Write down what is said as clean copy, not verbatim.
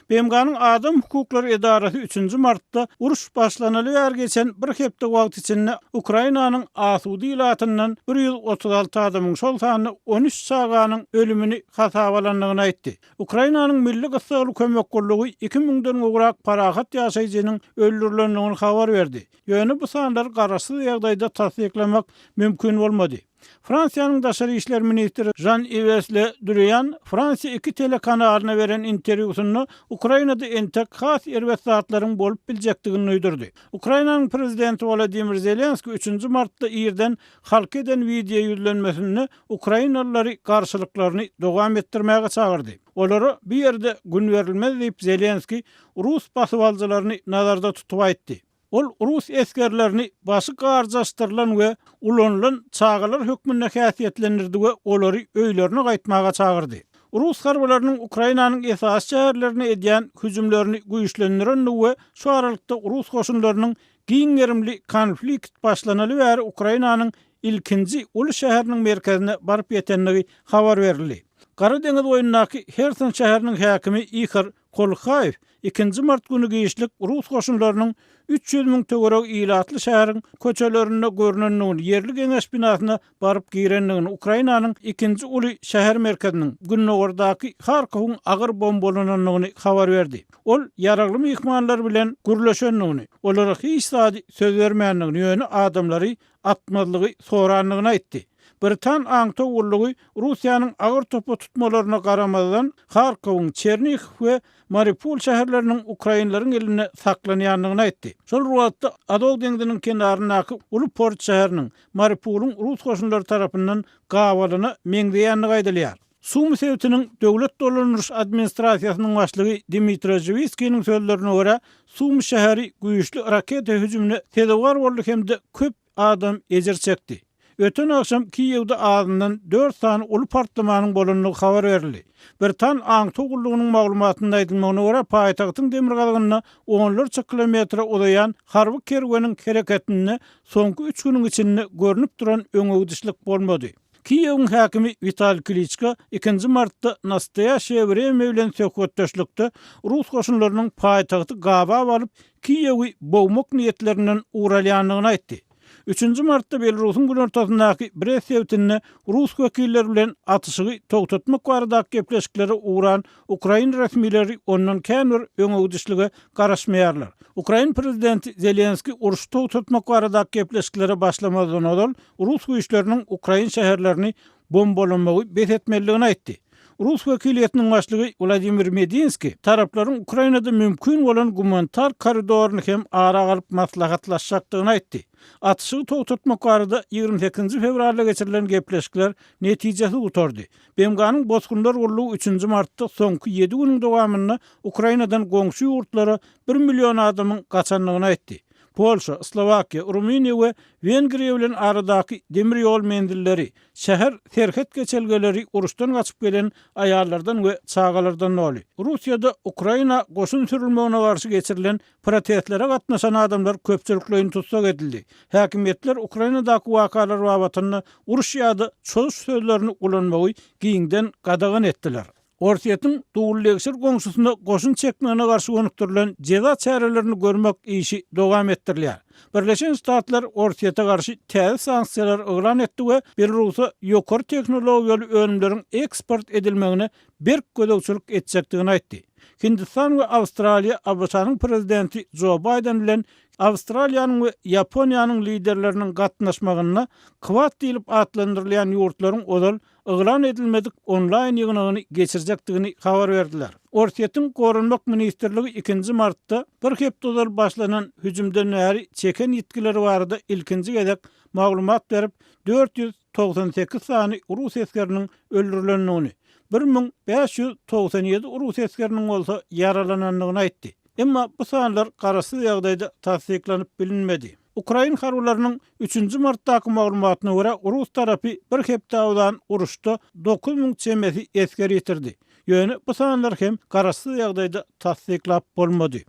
BMG'nın Adam Hukukları Edarası 3. martda uruş başlanalı ýer geçen bir hepde wagt içinde Ukrainanyň Asudy ilatyndan 136 adamyň şol sany 13 saganyň ölümini hasabalandygyny aýtdy. Ukrainanyň Milli Gysgaly Kömek Gollugy 2000-den gowrak parahat ýaşaýjynyň öldürilendigini habar berdi. Ýöne bu sanlar garaşsyz ýagdaýda tasdiklamak mümkin bolmady. Fransiýanyň daşary işler ministri Jean-Yves Le Drian, Fransiýa 2 telekanalyna beren interwýusyny Ukrainada entek has erwet zatlaryň bolup biljekdigini öýdürdi. Ukrainanyň prezidenti Volodymyr Zelenski 3. martda ýerden halk eden video ýüzlenmesini Ukrainalylary garşylyklaryny dowam etdirmäge çagyrdy. Olary bir ýerde gün berilmez diýip Zelenski Rus basywaljylaryny nazarda tutup aýtdy. Ol Rus eskerlerini başı garjaşdyrılan we ulanylan çağalar hökmünde häsiýetlendirdi we olary öýlerine gaýtmaga çagyrdy. Rus harbalarynyň Ukrainanyň esas şäherlerine edýän hüjümlerini güýçlendiren we şu aralykda Rus goşunlarynyň giňerimli konflikt başlanaly bäri Ukrainanyň ilkinji uly şäheriniň merkezine baryp ýetendigi habar berildi. Gara deňiz boýundaky Herson şäheriniň häkimi Ihor Kolkhaýew 2. mart günü giýişlik Rus goşunlarynyň 300 000 töwerek ilatly şäheriň köçelerinde görnendigini, yerli geňeş binasyna baryp girendigini, Ukrainanyň 2-nji uly şäher merkeziniň Günnogordaky Harkowyň agyr bombalananyny habar berdi. Ol ýaragly mehmanlar bilen gürleşendigini, olara hiç sady söz bermeýändigini, ýöne adamlary atmalygy sorandygyny aýtdy. Britan aňto ullugy Russiýanyň agyr topa tutmalaryna garamadan Harkowyň, Chernihiv we Mariupol şäherleriniň Ukrainlaryň eline saklanýandygyny aýtdy. Şol wagtda Azov deňdiniň kenaryndaky uly port şäheriniň Mariupolyň Rus goşunlary tarapyndan gawalyny meňdeýändigi aýdylýar. Sumy Sewtiniň döwlet dolanýaryş administrasiýasynyň başlygy Dmitri Jyviskiniň sözlerine görä, Sumy şäheri güýçli raketa hüjümine tedawar boldy hemde köp adam ejer çekdi. Öten akşam Kiýewde azyndan 4 sany uly partlamanyň bolanlygy habar berildi. Britan aňto gullugynyň maglumatynda aýdylmagyna görä, paýtagtyň demir galgynyna 10 kilometre uzayan harby kerweniň hereketini soňky 3 güniň içinde görünüp duran öňöwdüşlik bolmady. Kiýewiň häkimi Vitaliy Klitschko 2. martda Nastasia Vremya bilen söhbetdeşlikde Rus goşunlarynyň paýtagty gaba alyp Kiýewi bowmak niýetlerinden uralýandygyny aýtdy. 3. martda Belarusyň gün ortasyndaky Brest sewtini Rus wekilleri bilen atışygy togtatmak baradaky gepleşikleri uğran Ukraina resmileri ondan kämir öňöwdüşlige garaşmaýarlar. Ukraina prezidenti Zelenski uruşy togtatmak baradaky gepleşikleri başlamadan oňal Rus güýçleriniň Ukraina şäherlerini bombalamagy besetmeligini aýtdy. Rus wekiliýetiniň başlygy Vladimir Medinski taraplaryň Ukrainada mümkin bolan gumanitar koridoryny hem ara galyp maslahatlaşjakdygyny aýtdy. Atışygy togtatmak barada 28 fevralda geçirilen gepleşikler netijesi utardy. BMG'nyň bozgunlar gollugy 3. martda soňky 7 güniň dowamyny Ukrainadan goňşy ýurtlara 1 million adamyň gaçanlygyny aýtdy. Polşa, Slovakiýa, Ruminiýa we Wengriýa bilen aradaky demir ýol mendilleri, şäher terhet geçelgeleri uruşdan gaçyp gelen aýallardan we çagalardan boli. Russiýada Ukraina goşun sürülmegine garşy geçirilen protestlere gatnaşan adamlar köpçüliklerini tutsak edildi. Häkimetler Ukrainadaky wakalar babatyny uruş ýa-da çöz sözlerini ulanmagy giňden gadagan etdiler. Orsiýetin Dugullegşir goňşusynda goşun çekmegine garşy gönükdirilen ceza çärelerini görmek işi dowam etdirilýär. Birleşen Ştatlar Orsiýete garşy täze sanksiýalar eglan etdi we Belarusy ýokary teknologiýaly önümleriň eksport edilmegine berk gödäwçilik etjekdigini aýtdy. Hindistan we Awstraliýa ABŞ-nyň prezidenti Joe Biden bilen Awstraliýanyň we Ýaponiýanyň liderleriniň gatnaşmagyna Quad diýilip atlandyrylýan ýurtlaryň odal eglan edilmedik onlaýn ýygynyny geçirjekdigini habar berdiler. Orsiýetiň Gorunmak ministrligi 2. martda bir hepdodal başlanan hüjümden näri çeken ýetkileri barada ilkinji gezek maglumat berip 498 sany Rus eskeriniň öldürilendigini, 1597 Rus eskeriniň bolsa yaralanandygyny aýtdy. Emma bu sanlar garaşsyz ýagdaýda tasdiklanyp bilinmedi. Ukraina harbylarynyň 3. martdaky maglumatyna görä Rus tarapy bir hepdawdan uruşda 9000 çemesi esker ýetirdi. Ýöne bu sanlar hem garaşsyz ýagdaýda tasdiklap bolmady.